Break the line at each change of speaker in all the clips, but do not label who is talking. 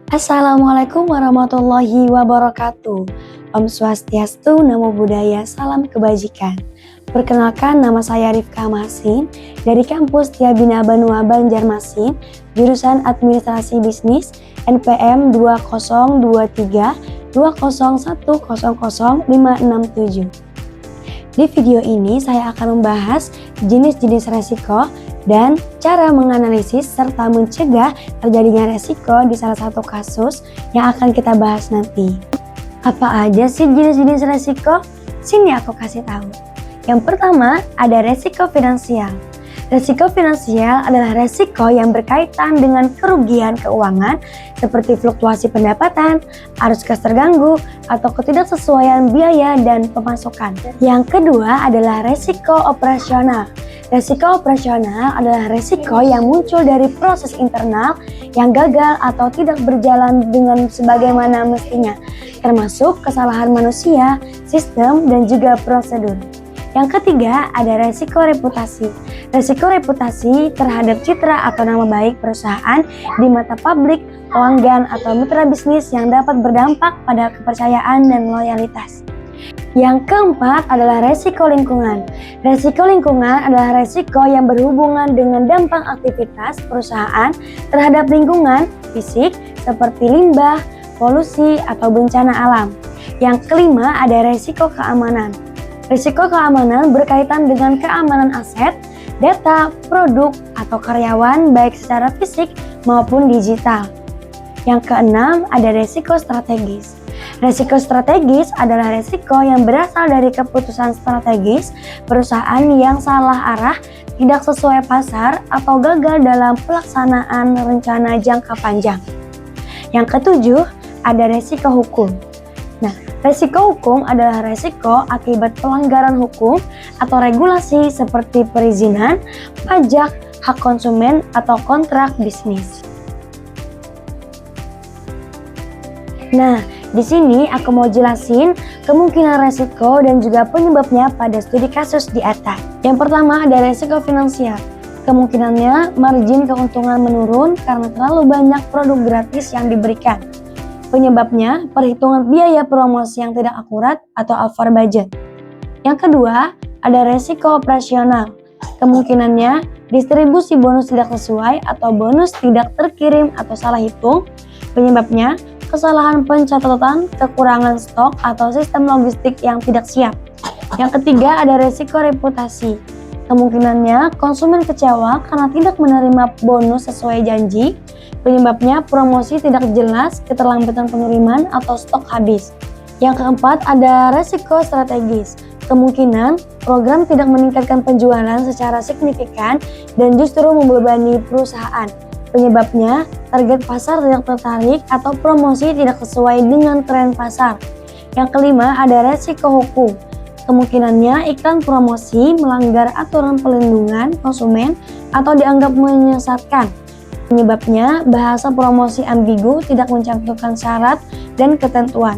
Assalamualaikum warahmatullahi wabarakatuh. Om Swastiastu, Namo Buddhaya, salam kebajikan. Perkenalkan, nama saya Rifka Masin dari kampus Tiabina Banua Banjarmasin, jurusan Administrasi Bisnis, NPM 202320100567. Di video ini saya akan membahas jenis-jenis resiko dan cara menganalisis serta mencegah terjadinya resiko di salah satu kasus yang akan kita bahas nanti. Apa aja sih jenis-jenis resiko? Sini aku kasih tahu. Yang pertama, ada resiko finansial. Resiko finansial adalah resiko yang berkaitan dengan kerugian keuangan seperti fluktuasi pendapatan, arus kas terganggu, atau ketidaksesuaian biaya dan pemasukan. Yang kedua adalah resiko operasional. Resiko operasional adalah resiko yang muncul dari proses internal yang gagal atau tidak berjalan dengan sebagaimana mestinya, termasuk kesalahan manusia, sistem, dan juga prosedur. Yang ketiga ada resiko reputasi. Resiko reputasi terhadap citra atau nama baik perusahaan di mata publik, pelanggan, atau mitra bisnis yang dapat berdampak pada kepercayaan dan loyalitas. Yang keempat adalah resiko lingkungan. Resiko lingkungan adalah resiko yang berhubungan dengan dampak aktivitas perusahaan terhadap lingkungan fisik seperti limbah, polusi, atau bencana alam. Yang kelima ada resiko keamanan. Risiko keamanan berkaitan dengan keamanan aset, data, produk, atau karyawan baik secara fisik maupun digital. Yang keenam ada risiko strategis. Risiko strategis adalah risiko yang berasal dari keputusan strategis perusahaan yang salah arah, tidak sesuai pasar, atau gagal dalam pelaksanaan rencana jangka panjang. Yang ketujuh ada risiko hukum. Resiko hukum adalah resiko akibat pelanggaran hukum atau regulasi seperti perizinan, pajak, hak konsumen, atau kontrak bisnis. Nah, di sini aku mau jelasin kemungkinan resiko dan juga penyebabnya pada studi kasus di atas. Yang pertama ada resiko finansial. Kemungkinannya margin keuntungan menurun karena terlalu banyak produk gratis yang diberikan. Penyebabnya perhitungan biaya promosi yang tidak akurat atau over budget. Yang kedua, ada resiko operasional. Kemungkinannya distribusi bonus tidak sesuai atau bonus tidak terkirim atau salah hitung. Penyebabnya kesalahan pencatatan, kekurangan stok, atau sistem logistik yang tidak siap. Yang ketiga, ada resiko reputasi. Kemungkinannya konsumen kecewa karena tidak menerima bonus sesuai janji. Penyebabnya promosi tidak jelas, keterlambatan pengiriman, atau stok habis. Yang keempat ada resiko strategis. Kemungkinan program tidak meningkatkan penjualan secara signifikan dan justru membebani perusahaan. Penyebabnya target pasar tidak tertarik atau promosi tidak sesuai dengan tren pasar. Yang kelima ada resiko hukum. Kemungkinannya iklan promosi melanggar aturan pelindungan konsumen atau dianggap menyesatkan. Penyebabnya bahasa promosi ambigu, tidak mencantumkan syarat dan ketentuan.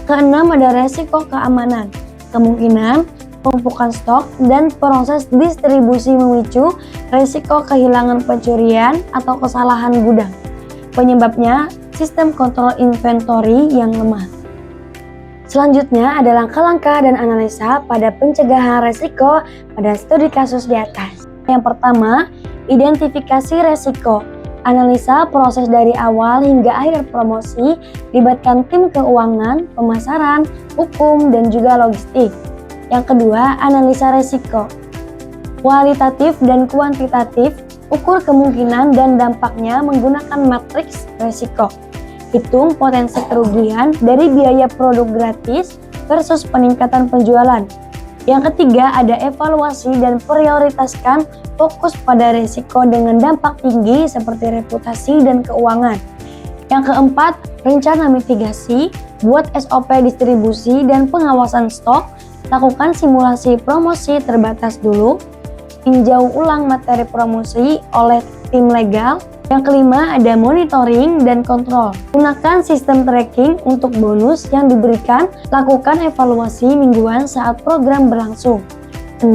Keenam ada resiko keamanan. Kemungkinan penumpukan stok dan proses distribusi memicu resiko kehilangan pencurian atau kesalahan gudang. Penyebabnya sistem kontrol inventory yang lemah. Selanjutnya ada langkah-langkah dan analisa pada pencegahan resiko pada studi kasus di atas. Yang pertama, identifikasi resiko. Analisa proses dari awal hingga akhir promosi, libatkan tim keuangan, pemasaran, hukum, dan juga logistik. Yang kedua, analisa resiko. Kualitatif dan kuantitatif, ukur kemungkinan dan dampaknya menggunakan matriks resiko. Hitung potensi kerugian dari biaya produk gratis versus peningkatan penjualan. Yang ketiga ada evaluasi dan prioritaskan fokus pada risiko dengan dampak tinggi seperti reputasi dan keuangan. Yang keempat, rencana mitigasi, buat SOP distribusi dan pengawasan stok, lakukan simulasi promosi terbatas dulu, tinjau ulang materi promosi oleh tim legal. Yang kelima ada monitoring dan kontrol. Gunakan sistem tracking untuk bonus yang diberikan, lakukan evaluasi mingguan saat program berlangsung. 6.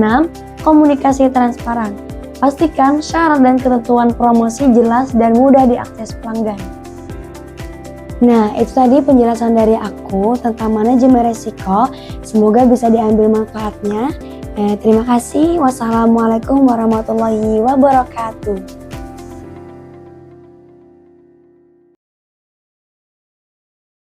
Komunikasi transparan. Pastikan syarat dan ketentuan promosi jelas dan mudah diakses pelanggan. Nah, itu tadi penjelasan dari aku tentang manajemen resiko. Semoga bisa diambil manfaatnya. Terima kasih. Wassalamualaikum warahmatullahi wabarakatuh.